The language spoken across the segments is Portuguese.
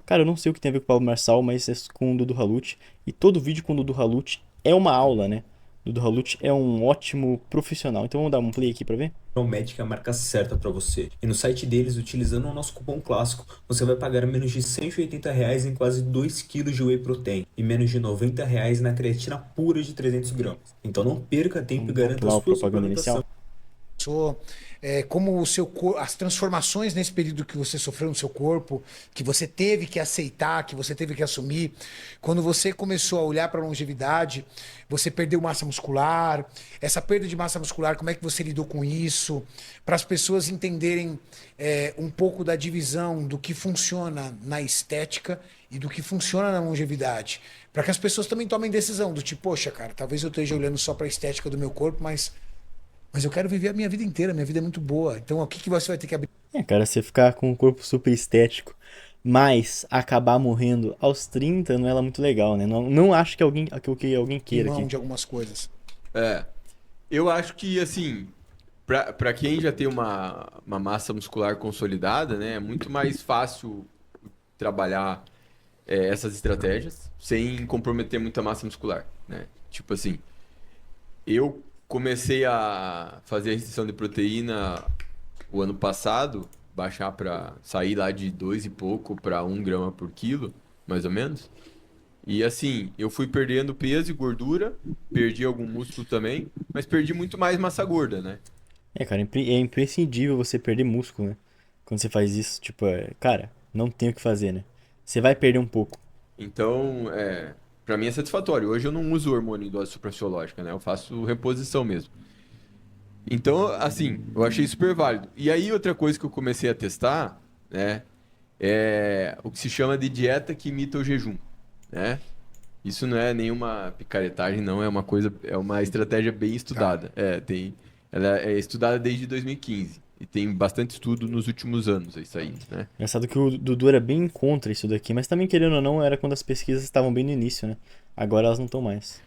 Cara, eu não sei o que tem a ver com o Pablo Marçal, mas é com o Dudu Halute. E todo vídeo com o Dudu Halute é uma aula, né? Dudu Halute é um ótimo profissional. Então vamos dar um play aqui pra ver? Promete é a marca certa para você. E no site deles, utilizando o nosso cupom clássico, você vai pagar menos de R$ 180 em quase 2 quilos de whey protein e menos de R$ 90 na creatina pura de 300 gramas. Então não perca tempo e Vamos garanta a pular a sua propaganda suplementação. inicial. Como as transformações nesse período que você sofreu no seu corpo, que você teve que aceitar, que você teve que assumir. Quando você começou a olhar para a longevidade, você perdeu massa muscular. Essa perda de massa muscular, como é que você lidou com isso? Para as pessoas entenderem um pouco da divisão do que funciona na estética e do que funciona na longevidade. Para que as pessoas também tomem decisão do tipo, poxa, cara, talvez eu esteja olhando só para a estética do meu corpo, mas eu quero viver a minha vida inteira, minha vida é muito boa. Então, o que que você vai ter que abrir É, cara, você ficar com um corpo super estético, mas acabar morrendo aos 30 não é lá muito legal, né? Não acho que alguém queira mão aqui. de algumas coisas? É, eu acho que, assim, pra quem já tem uma massa muscular consolidada, né, é muito mais fácil trabalhar essas estratégias sem comprometer muita massa muscular, né? Tipo assim, eu comecei a fazer a restrição de proteína o ano passado, baixar para sair lá de 2 e pouco para 1 grama por quilo, mais ou menos. E assim, eu fui perdendo peso e gordura, perdi algum músculo também, mas perdi muito mais massa gorda, né? É, cara, é imprescindível você perder músculo, né? Quando você faz isso, tipo, cara, não tem o que fazer, né? Você vai perder um pouco. Então, para mim é satisfatório. Hoje eu não uso hormônio em dose suprafisiológica, né? Eu faço reposição mesmo. Então, assim, eu achei super válido. E aí, outra coisa que eu comecei a testar, né, é o que se chama de dieta que imita o jejum, né? Isso não é nenhuma picaretagem, não, é uma coisa, é uma estratégia bem Cara, estudada. Ela é estudada desde 2015 e tem bastante estudo nos últimos anos, é isso aí, né? Engraçado que o Dudu era bem contra isso daqui, mas também, querendo ou não, era quando as pesquisas estavam bem no início, né? Agora elas não estão mais.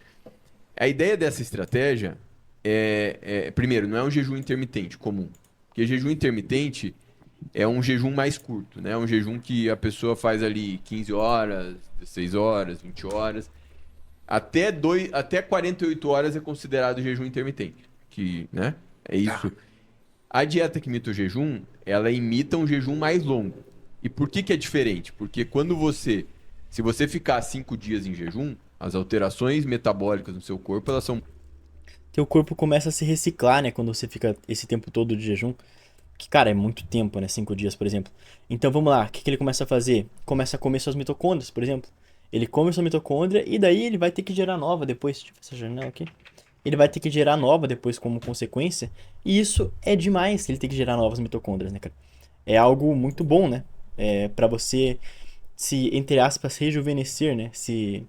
A ideia dessa estratégia primeiro, não é um jejum intermitente comum, porque jejum intermitente é um jejum mais curto, né? É um jejum que a pessoa faz ali 15 horas, 16 horas, 20 horas. Até 48 horas é considerado jejum intermitente. Que, né? É tá. isso. A dieta que imita o jejum, ela imita um jejum mais longo. E por que que é diferente? Porque se você ficar 5 dias em jejum, as alterações metabólicas no seu corpo, elas são. Teu corpo começa a se reciclar, né? Quando você fica esse tempo todo de jejum. Que, cara, é muito tempo, né? 5 dias, por exemplo. Então vamos lá, o que ele começa a fazer? Começa a comer suas mitocôndrias, por exemplo. Ele come sua mitocôndria e daí ele vai ter que gerar nova depois. Deixa eu ver essa janela aqui. Ele vai ter que gerar nova depois como consequência. E isso é demais, ele ter que gerar novas mitocôndrias, né, cara? É algo muito bom, né? É para você se, entre aspas, rejuvenescer, né? Se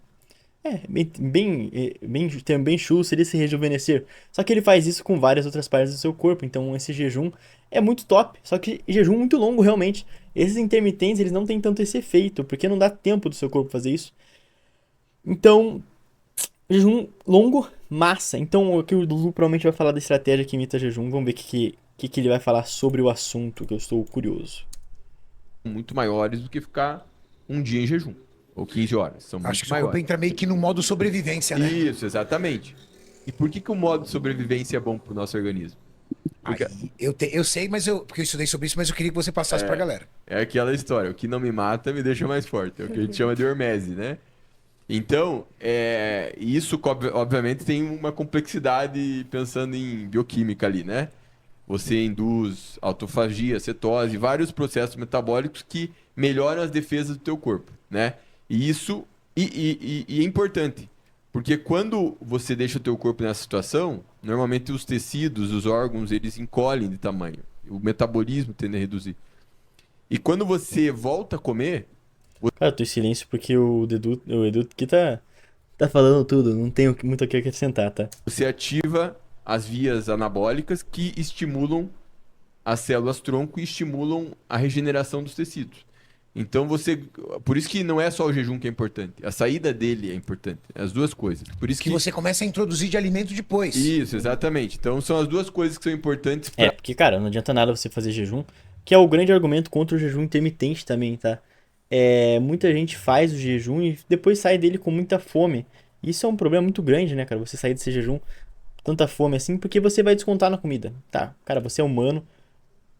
bem chulo seria se rejuvenescer. Só que ele faz isso com várias outras partes do seu corpo. Então esse jejum é muito top. Só que jejum muito longo, realmente. Esses intermitentes, eles não têm tanto esse efeito, porque não dá tempo do seu corpo fazer isso. Então, jejum longo, massa. Então, aqui o Lulu provavelmente vai falar da estratégia que imita jejum. Vamos ver o que ele vai falar sobre o assunto, que eu estou curioso. Muito maiores do que ficar um dia em jejum. Ou 15 horas. São Acho que muito seu corpo maiores. entra meio que no modo sobrevivência, né? Isso, exatamente. E por que que o modo de sobrevivência é bom para o nosso organismo? Porque Aí, eu sei, porque eu estudei sobre isso, mas eu queria que você passasse pra é, galera. é aquela história, o que não me mata me deixa mais forte. É o que a gente chama de hormese, né? Então, isso obviamente tem uma complexidade pensando em bioquímica ali, né? Você induz autofagia, cetose, vários processos metabólicos que melhoram as defesas do teu corpo, né? E isso e é importante, porque quando você deixa o teu corpo nessa situação, normalmente os tecidos, os órgãos, eles encolhem de tamanho. O metabolismo tende a reduzir. E quando você volta a comer, Cara, eu tô em silêncio porque o Edu aqui tá falando tudo. Não tenho muito o que acrescentar, tá? você ativa as vias anabólicas que estimulam as células tronco e estimulam a regeneração dos tecidos. Então por isso que não é só o jejum que é importante, a saída dele é importante, as duas coisas. Por isso Que que você começa a introduzir de alimento depois. isso, exatamente. Então são as duas coisas que são importantes Porque, cara, não adianta nada você fazer jejum, que é o grande argumento contra o jejum intermitente também, tá? muita gente faz o jejum e depois sai dele com muita fome. Isso é um problema muito grande, né, cara? Você sair desse jejum com tanta fome assim, porque você vai descontar na comida, tá? Cara, você é humano.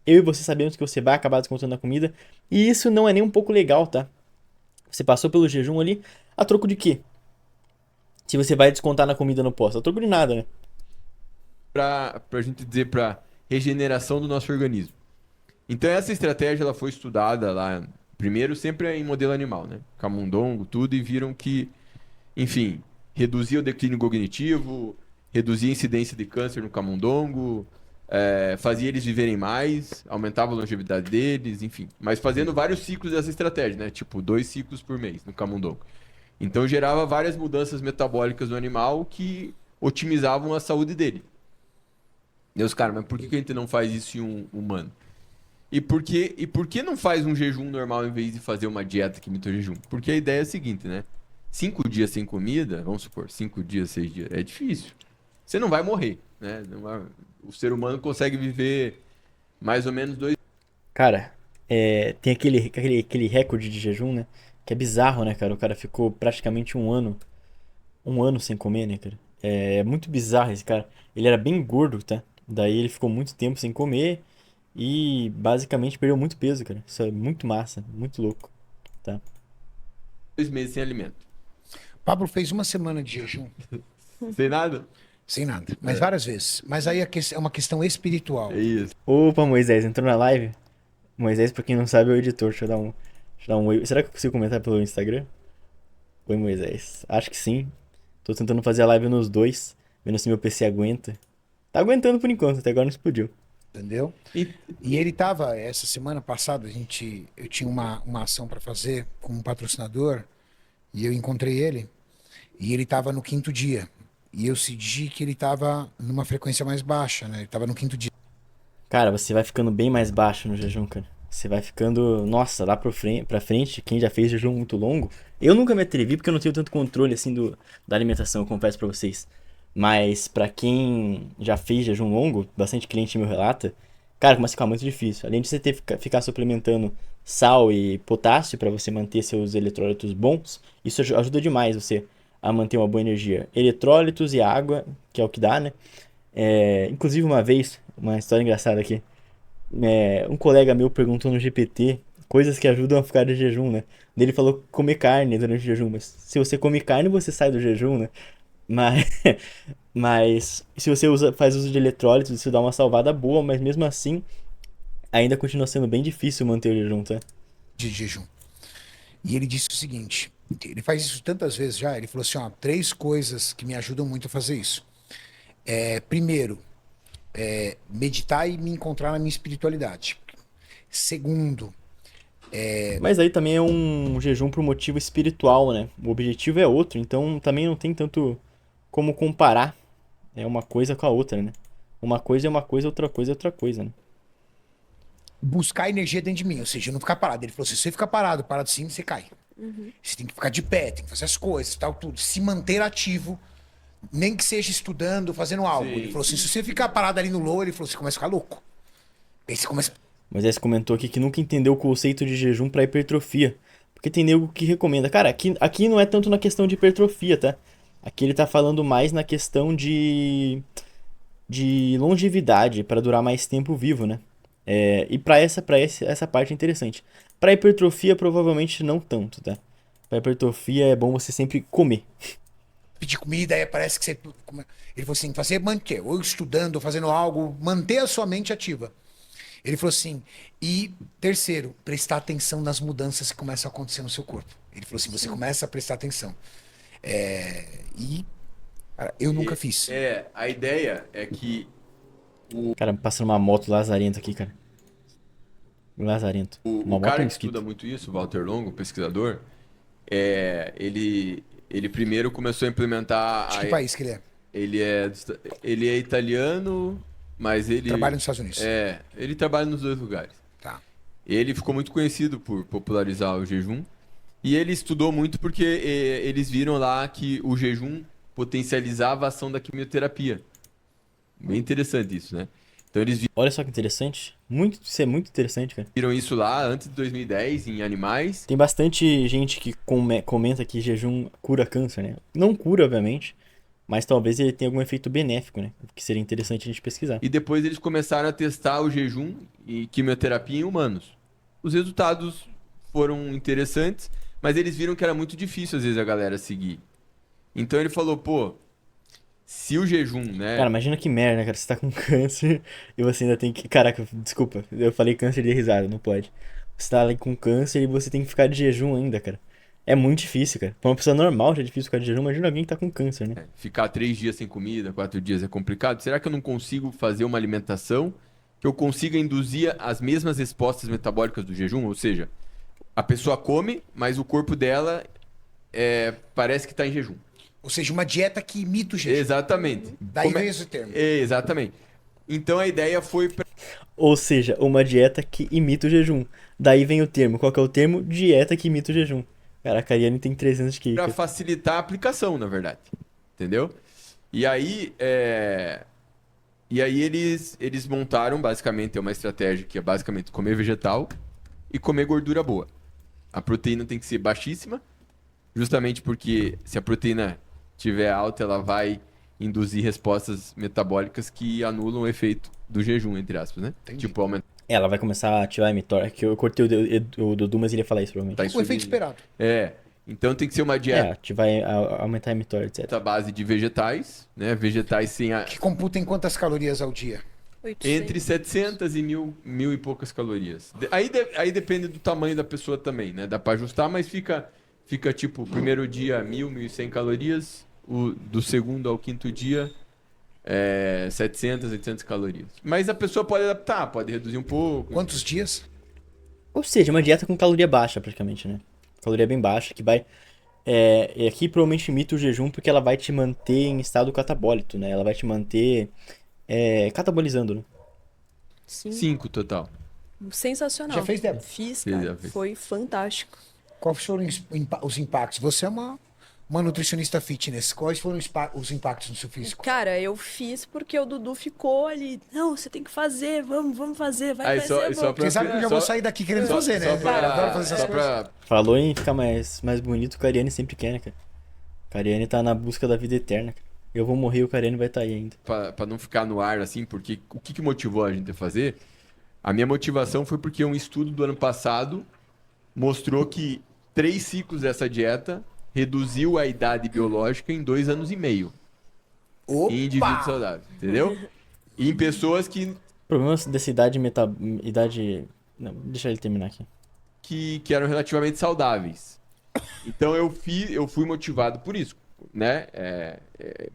Eu e você sabemos que você vai acabar descontando na comida. E isso não é nem um pouco legal, tá? Você passou pelo jejum ali, a troco de quê? Se você vai descontar na comida no pós, a troco de nada, né? Pra gente dizer pra regeneração do nosso organismo. Então essa estratégia ela foi estudada lá, primeiro sempre em modelo animal, né? Camundongo, tudo, e viram que, enfim, reduzia o declínio cognitivo, reduzia a incidência de câncer no camundongo, fazia eles viverem mais, aumentava a longevidade deles, enfim. Mas fazendo vários ciclos dessa estratégia, né? Tipo, 2 ciclos por mês no camundongo. Então gerava várias mudanças metabólicas no animal que otimizavam a saúde dele. Deus, cara, mas por que que a gente não faz isso em um humano? E por que não faz um jejum normal em vez de fazer uma dieta que imita o jejum? Porque a ideia é a seguinte, né? 5 dias sem comida, vamos supor, 5 dias, 6 dias, é difícil. Você não vai morrer, né? O ser humano consegue viver mais ou menos 2. Cara, tem aquele recorde de jejum, né? Que é bizarro, né, cara? O cara ficou praticamente um ano sem comer, né, cara? É muito bizarro esse cara. Ele era bem gordo, tá? Daí ele ficou muito tempo sem comer e basicamente perdeu muito peso, cara. Isso é muito massa, muito louco, tá? 2 meses sem alimento. Pablo fez uma semana de jejum, Sem nada? sem nada, mas várias vezes. Mas aí é uma questão espiritual. É isso. Opa, Moisés, entrou na live? Moisés, pra quem não sabe, é o editor. Deixa eu dar um oi. Será que eu consigo comentar pelo Instagram? Oi, Moisés. Acho que sim. Tô tentando fazer a live nos dois, vendo se meu PC aguenta. Tá aguentando por enquanto, até agora não explodiu. Entendeu? E, E ele tava, essa semana passada, eu tinha uma ação para fazer com um patrocinador e eu encontrei ele e ele tava no quinto dia. E eu senti que ele tava numa frequência mais baixa, né? Ele tava no quinto dia. Cara, você vai ficando bem mais baixo no jejum, cara. Você vai ficando, nossa, lá pra frente, quem já fez jejum muito longo. Eu nunca me atrevi porque eu não tenho tanto controle assim da alimentação, eu confesso pra vocês. Mas pra quem já fez jejum longo, bastante cliente meu relata, cara, começa a ficar muito difícil. Além de você ficar suplementando sal e potássio pra você manter seus eletrólitos bons, isso ajuda demais você a manter uma boa energia. Eletrólitos e água, que é o que dá, né? Inclusive uma vez, uma história engraçada aqui. Um colega meu perguntou no GPT coisas que ajudam a ficar de jejum, né? Daí ele falou comer carne durante o jejum, mas se você come carne, você sai do jejum, né? Mas, mas se você faz uso de eletrólitos, isso dá uma salvada boa, mas mesmo assim, ainda continua sendo bem difícil manter o jejum, tá? De jejum. E ele disse o seguinte: ele faz isso tantas vezes já. Ele falou assim: ó, 3 coisas que me ajudam muito a fazer isso. Primeiro, meditar e me encontrar na minha espiritualidade. Segundo, Mas aí também é um jejum por motivo espiritual, né? O objetivo é outro, então também não tem tanto como comparar uma coisa com a outra, né? Uma coisa é uma coisa, outra coisa é outra coisa, né? buscar energia dentro de mim, ou seja, não ficar parado. Ele falou assim: se você ficar parado assim, você cai. Você tem que ficar de pé, tem que fazer as coisas, tal, tudo. Se manter ativo, nem que seja estudando, fazendo algo. Sim. Ele falou assim: se você ficar parado ali no low, ele falou: você começa a ficar louco. Aí você começa. Mas aí você comentou aqui que nunca entendeu o conceito de jejum para hipertrofia. Porque tem nego que recomenda. Cara, aqui não é tanto na questão de hipertrofia, tá? Aqui ele tá falando mais na questão de longevidade, para durar mais tempo vivo, né? E essa parte é interessante. Pra hipertrofia, provavelmente não tanto, tá? Pra hipertrofia é bom você sempre comer. Pedir comida, aí parece que você. Ele falou assim: fazer manter, ou estudando, ou fazendo algo, manter a sua mente ativa. Ele falou assim: e terceiro, prestar atenção nas mudanças que começam a acontecer no seu corpo. Ele falou assim: você começa a prestar atenção. Cara, eu nunca fiz. A ideia é que Cara, passando uma moto lazarento aqui, cara. Lazarento. o, Uma o moto cara um que estuda mosquito. muito isso, o Walter Longo, o pesquisador, ele primeiro começou a implementar De que país que ele é? ele é italiano, mas ele Trabalha nos Estados Unidos. ele trabalha nos dois lugares. Tá. Ele ficou muito conhecido por popularizar o jejum e ele estudou muito porque eles viram lá que o jejum potencializava a ação da quimioterapia. Bem interessante isso, né? Então eles Olha só que interessante. Isso é muito interessante, cara. viram isso lá antes de 2010 em animais. Tem bastante gente que comenta que jejum cura câncer, né? Não cura, obviamente, mas talvez ele tenha algum efeito benéfico, né? Que seria interessante a gente pesquisar. E depois eles começaram a testar o jejum e quimioterapia em humanos. Os resultados foram interessantes, mas eles viram que era muito difícil às vezes a galera seguir. Então ele falou, pô, se o jejum, né? Cara, imagina que merda, cara. Você tá com câncer e você ainda tem que. Caraca, desculpa, eu falei câncer de risada, não pode. Você tá ali com câncer e você tem que ficar de jejum ainda, cara. É muito difícil, cara. Pra uma pessoa normal já é difícil ficar de jejum, imagina alguém que tá com câncer, né? Ficar 3 dias sem comida, 4 dias é complicado. Será que eu não consigo fazer uma alimentação que eu consiga induzir as mesmas respostas metabólicas do jejum? Ou seja, a pessoa come, mas o corpo dela parece que está em jejum. Ou seja, uma dieta que imita o jejum. Exatamente. Daí vem esse termo. Exatamente. Então a ideia foi Ou seja, uma dieta que imita o jejum. Daí vem o termo. Qual que é o termo? Dieta que imita o jejum. Caraca, a Ariane tem 300 de QI. para cara. facilitar a aplicação, na verdade. Entendeu? E aí, eles montaram basicamente uma estratégia que é basicamente comer vegetal e comer gordura boa. A proteína tem que ser baixíssima, justamente porque se a proteína tiver alta, ela vai induzir respostas metabólicas que anulam o efeito do jejum, entre aspas, né? Entendi. Tipo, aumentar Ela vai começar a ativar a mTOR. Que eu cortei o Dudu, mas ele ia falar isso provavelmente. a O efeito insulina. esperado. Então tem que ser uma dieta Ativar, aumentar a mTOR, etc. à base de vegetais, né? Vegetais sem Que computa em quantas calorias ao dia? 800. entre 700 e mil e poucas calorias. Aí depende do tamanho da pessoa também, né? Dá pra ajustar, mas fica tipo, primeiro dia 1.100 calorias, do segundo ao quinto dia 700, 800 calorias. Mas a pessoa pode adaptar, pode reduzir um pouco. Quantos dias? Ou seja, uma dieta com caloria baixa, praticamente, né? Caloria bem baixa, que vai... E aqui provavelmente imita o jejum porque ela vai te manter em estado catabólico, né? Ela vai te manter catabolizando, né? Sim. 5 total. Sensacional. Já fez, Débora? Fiz, Fez, cara. já fez. Foi fantástico. Quais foram os impactos? Você é uma nutricionista fitness. Quais foram os impactos no seu físico? Cara, eu fiz porque o Dudu ficou ali. Não, você tem que fazer, vamos fazer, vai Aí ser só bom. pra- Porque sabe que eu já vou sair daqui querendo fazer, né? Só Eu adoro fazer essas só coisas. pra Falou em ficar mais bonito, o Cariani sempre quer, né, cara? O Cariani tá na busca da vida eterna, cara. Eu vou morrer e o Cariani vai estar aí ainda. pra não ficar no ar assim, porque o que motivou a gente a fazer? A minha motivação foi porque um estudo do ano passado mostrou que 3 ciclos dessa dieta reduziu a idade biológica em 2 anos e meio em indivíduos Opa! saudáveis, entendeu? E em pessoas O problema dessa idade... Não, deixa ele terminar aqui. que eram relativamente saudáveis. Então eu fui motivado por isso, né?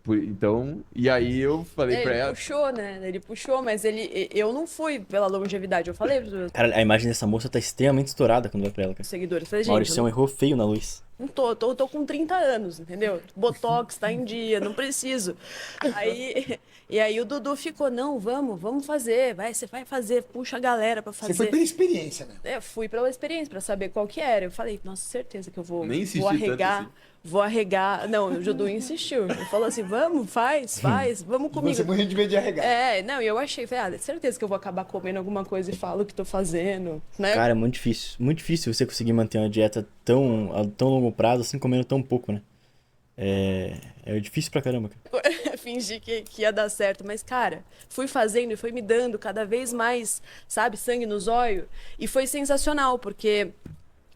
Então, e aí eu falei pra Ele ela, puxou, né? Ele puxou, mas eu não fui pela longevidade. Eu falei pros meus Cara, a imagem dessa moça tá extremamente estourada quando vai pra ela, cara. seguidores. Falei, gente, Mauricião errou feio na luz. não tô com 30 anos, entendeu? Botox tá em dia, não preciso. E aí o Dudu ficou, não, vamos fazer, você vai fazer, puxa a galera pra fazer. Você foi pela experiência, né? Fui pela experiência, pra saber qual que era. Eu falei, nossa, certeza que eu vou, Nem insisti vou tanto arregar, assim. vou arregar. Não, o Dudu insistiu. Ele falou assim, vamos, faz, vamos comigo. Você morrendo de medo de arregar. Não, e eu achei, falei, certeza que eu vou acabar comendo alguma coisa e falo o que tô fazendo, né? Cara, é muito difícil. Muito difícil você conseguir manter uma dieta a tão longo prazo, assim, comendo tão pouco, né? É difícil pra caramba, cara. Fingi que ia dar certo, mas cara, fui fazendo e foi me dando cada vez mais, sabe, sangue nos olhos, e foi sensacional, porque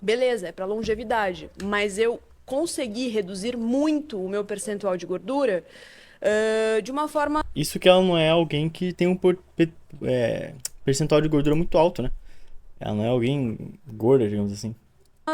beleza, é pra longevidade, mas eu consegui reduzir muito o meu percentual de gordura de uma forma Isso que ela não é alguém que tem um percentual de gordura muito alto, né? Ela não é alguém gorda, digamos assim.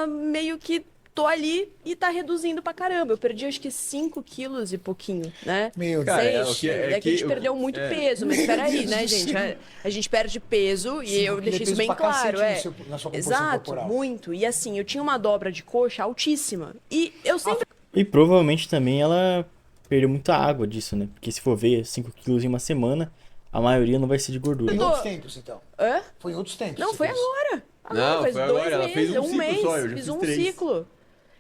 meio que tô ali e tá reduzindo pra caramba. Eu perdi acho que 5 quilos e pouquinho, né? Meu Cara, Deus. Seis. é É que a gente que- perdeu muito é. peso, mas peraí, né, Meu Deus do gente? céu. A gente perde peso e Sim, eu porque deixei peso isso bem pra claro. cacete na sua composição Exato, corporal. muito. E assim, eu tinha uma dobra de coxa altíssima. E eu sempre. E provavelmente também ela perdeu muita água disso, né? Porque se for ver 5 quilos em uma semana, a maioria não vai ser de Foi gordura. em tô- outros tempos, então. Hã? Foi em outros tempos. Não, você foi fez. agora. Não, faz foi 2 agora. Ela meses, fez um ciclo mês. só, eu já fiz fiz um 3. ciclo.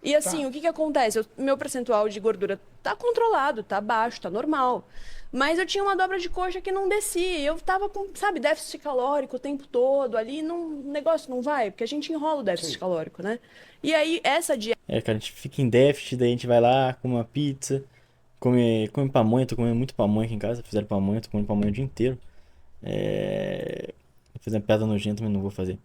E assim, Tá. o que acontece? Meu percentual de gordura tá controlado, tá baixo, tá normal. Mas eu tinha uma dobra de coxa que não descia. E eu tava com, sabe, déficit calórico o tempo todo ali. O negócio não vai, porque a gente enrola o déficit calórico, né? E aí, essa dieta. Cara, a gente fica em déficit, daí a gente vai lá, come uma pizza, come pamonha, tô comendo muito pamonha aqui em casa, fizeram pamonha, tô comendo pamonha o dia inteiro. Vou fazer uma piada nojenta, mas não vou fazer.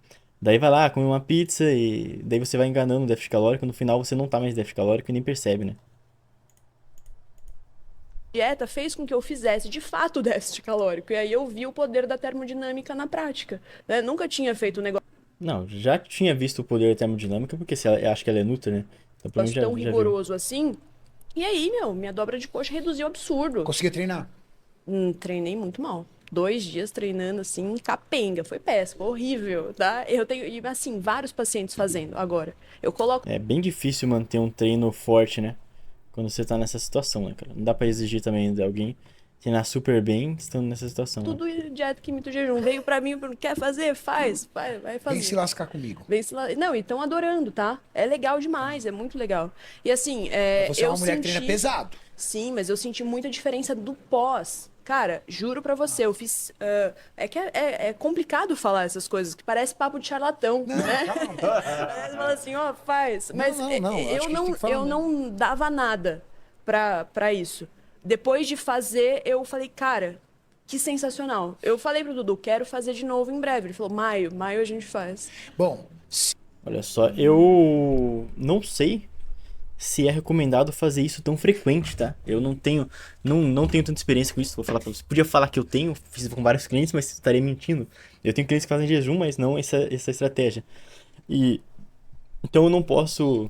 Daí vai lá, come uma pizza e daí você vai enganando o déficit calórico, no final você não tá mais déficit calórico e nem percebe, né? Dieta fez com que eu fizesse de fato o déficit calórico. E aí eu vi o poder da termodinâmica na prática, né? Nunca tinha feito um negócio Não, já tinha visto o poder da termodinâmica, porque eu acho que ela é Nutri, né? Então pra mim já tão viu. rigoroso assim. E aí, minha dobra de coxa reduziu absurdo. Conseguia treinar. Treinei muito mal. 2 dias treinando assim, capenga. Foi péssimo, horrível, tá? Eu tenho, e, assim, vários pacientes fazendo agora. Eu coloco É bem difícil manter um treino forte, né? Quando você tá nessa situação, né, cara? Não dá pra exigir também de alguém treinar super bem estando nessa situação, né? tudo dieta que imita o jejum. Veio pra mim, quer fazer? Faz, vai fazer. Vem se lascar comigo. Não, e estão adorando, tá? É legal demais, é muito legal. E assim, Você é eu uma mulher que senti... treina pesado. Sim, mas eu senti muita diferença do pós. Cara, juro pra você, eu fiz. É complicado falar essas coisas, que parece papo de charlatão, né? Você fala assim, ó, faz. Mas não, acho que a gente tem que falar eu mesmo. não dava nada pra isso. Depois de fazer, eu falei, cara, que sensacional. Eu falei pro Dudu, quero fazer de novo em breve. Ele falou, maio a gente faz. Bom, Olha só, eu não sei se é recomendado fazer isso tão frequente, tá? Eu não tenho tanta experiência com isso, vou falar pra você. Podia falar que eu tenho, fiz com vários clientes, mas estaria mentindo. Eu tenho clientes que fazem jejum, mas não essa estratégia. E então eu não posso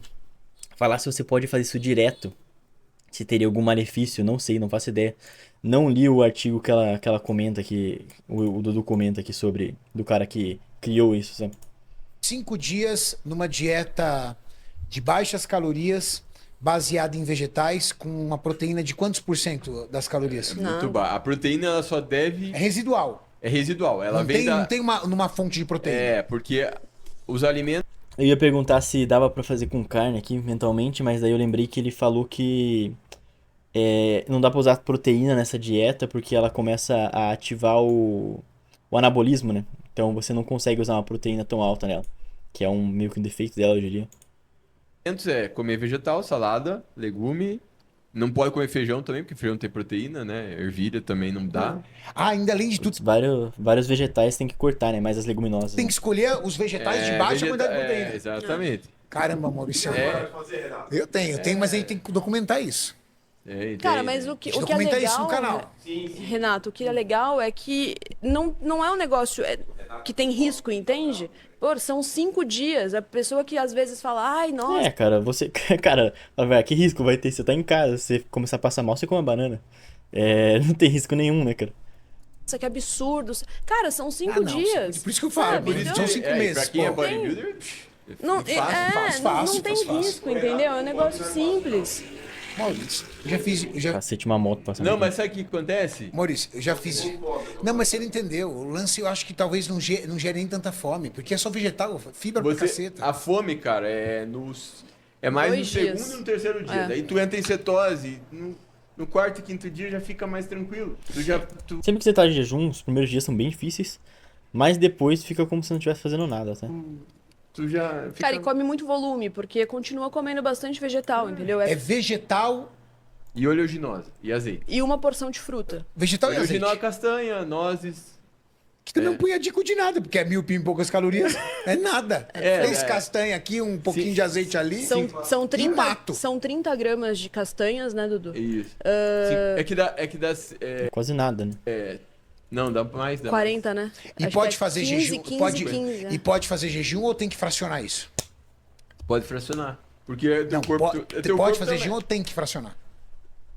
falar se você pode fazer isso direto, se teria algum malefício, não sei, não faço ideia. Não li o artigo que ela comenta aqui, o Dudu comenta aqui sobre do cara que criou isso, sabe? 5 dias numa dieta de baixas calorias, baseada em vegetais, com uma proteína de quantos por cento das calorias? Muito baixo. A proteína ela só deve. É residual. É residual. Ela Não vem tem, da. não tem uma fonte de proteína. É, porque os alimentos. Eu ia perguntar se dava pra fazer com carne aqui mentalmente, mas daí eu lembrei que ele falou que não dá pra usar proteína nessa dieta porque ela começa a ativar o anabolismo, né? Então você não consegue usar uma proteína tão alta nela, que é meio que um defeito dela, eu diria. É comer vegetal, salada, legume. Não pode comer feijão também, porque feijão tem proteína, né? Ervilha também não dá. Ah, ainda além de tudo, Vários vegetais tem que cortar, né? Mais as leguminosas. tem Né? que escolher os vegetais de baixa quantidade de proteína. Exatamente. Caramba, Maurício. Eu tenho, mas aí tem que documentar isso. Cara, mas o que é Documenta legal, isso no canal. Renato, o que é legal é que não é um negócio que tem risco, entende? Pô, são 5 dias. A pessoa que às vezes fala, ai, nossa, Cara, Cara, velho, que risco vai ter? Você tá em casa, você começar a passar mal, você come uma banana. Não tem risco nenhum, né, cara? que absurdo. Cara, são 5 não, dias. por isso que eu falo, sabe? por isso são 5 Pra meses. quem é pô. bodybuilder, Não, fácil, não tem fácil. risco, entendeu? É um negócio simples. Maurício, eu já Cacete, uma moto passando. Não, aqui. mas sabe o que acontece? Maurício, eu já fiz. Não, mas você não entendeu. O lance eu acho que talvez não gere nem tanta fome, porque é só vegetal, fibra pra caceta. A fome, cara, é mais 2 no dias. segundo e no terceiro dia. É. Daí tu entra em cetose, no quarto e quinto dia já fica mais tranquilo. Sempre que você tá de jejum, os primeiros dias são bem difíceis, mas depois fica como se não estivesse fazendo nada, tá? Tu já fica... Cara, e come muito volume, porque continua comendo bastante vegetal, entendeu? É vegetal, E oleaginosa, e azeite. E uma porção de fruta. vegetal e azeite. Oleaginosa, castanha, nozes... Que também não põe a dica de nada, porque é 1000 pim e poucas calorias. É nada. 3 castanhas aqui, um pouquinho Sim. de azeite ali. São E 30, mato. são 30 gramas de castanhas, né, Dudu? Isso. Sim, é que dá... Quase nada, né? Não, dá mais. Dá 40, né? E Acho pode que é fazer 15, jejum. 15, pode, 15, né? E pode fazer jejum ou tem que fracionar isso? mais. Pode fracionar. Porque teu Não, corpo... pode teu corpo fazer também. jejum ou tem que fracionar?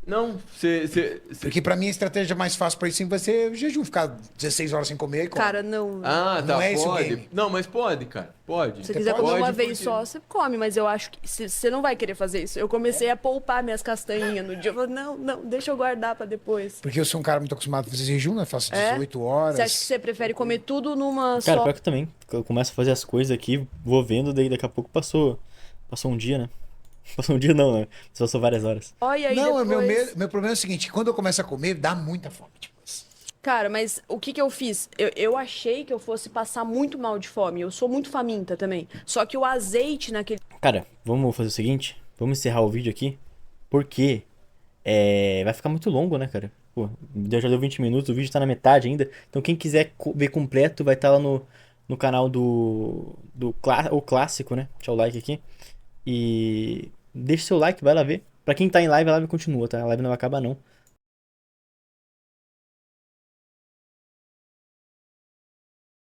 Não, você... Porque pra mim a estratégia mais fácil pra isso vai ser o jejum, ficar 16 horas sem comer e comer. Cara, não. Ah, tá, Não é esse o pode. game. Não, mas pode, cara. Pode. Se você quiser pode, comer uma porque- vez só, você come, mas eu acho que você não vai querer fazer isso. Eu comecei a poupar minhas castanhas no dia. Eu falei, não, deixa eu guardar pra depois. Porque eu sou um cara muito acostumado a fazer jejum, né? Faço 18 horas. Você acha que você prefere comer tudo numa Cara, só? pior que também. Eu começo a fazer as coisas aqui, vou vendo, daí daqui a pouco passou um dia, né? Passou um dia não, né? Só passou várias horas. Olha aí Não, depois... meu problema é o seguinte, quando eu começo a comer, dá muita fome depois. Cara, mas o que que eu fiz? Eu achei que eu fosse passar muito mal de fome. Eu sou muito faminta também. Só que o azeite naquele... Cara, vamos fazer o seguinte. Vamos encerrar o vídeo aqui. Porque vai ficar muito longo, né, cara? Pô, já deu 20 minutos, o vídeo tá na metade ainda. Então quem quiser ver completo vai estar lá no canal o clássico, né? Deixa o like aqui. E deixa seu like, vai lá ver. Pra quem tá em live, a live continua, tá? A live não vai acabar não.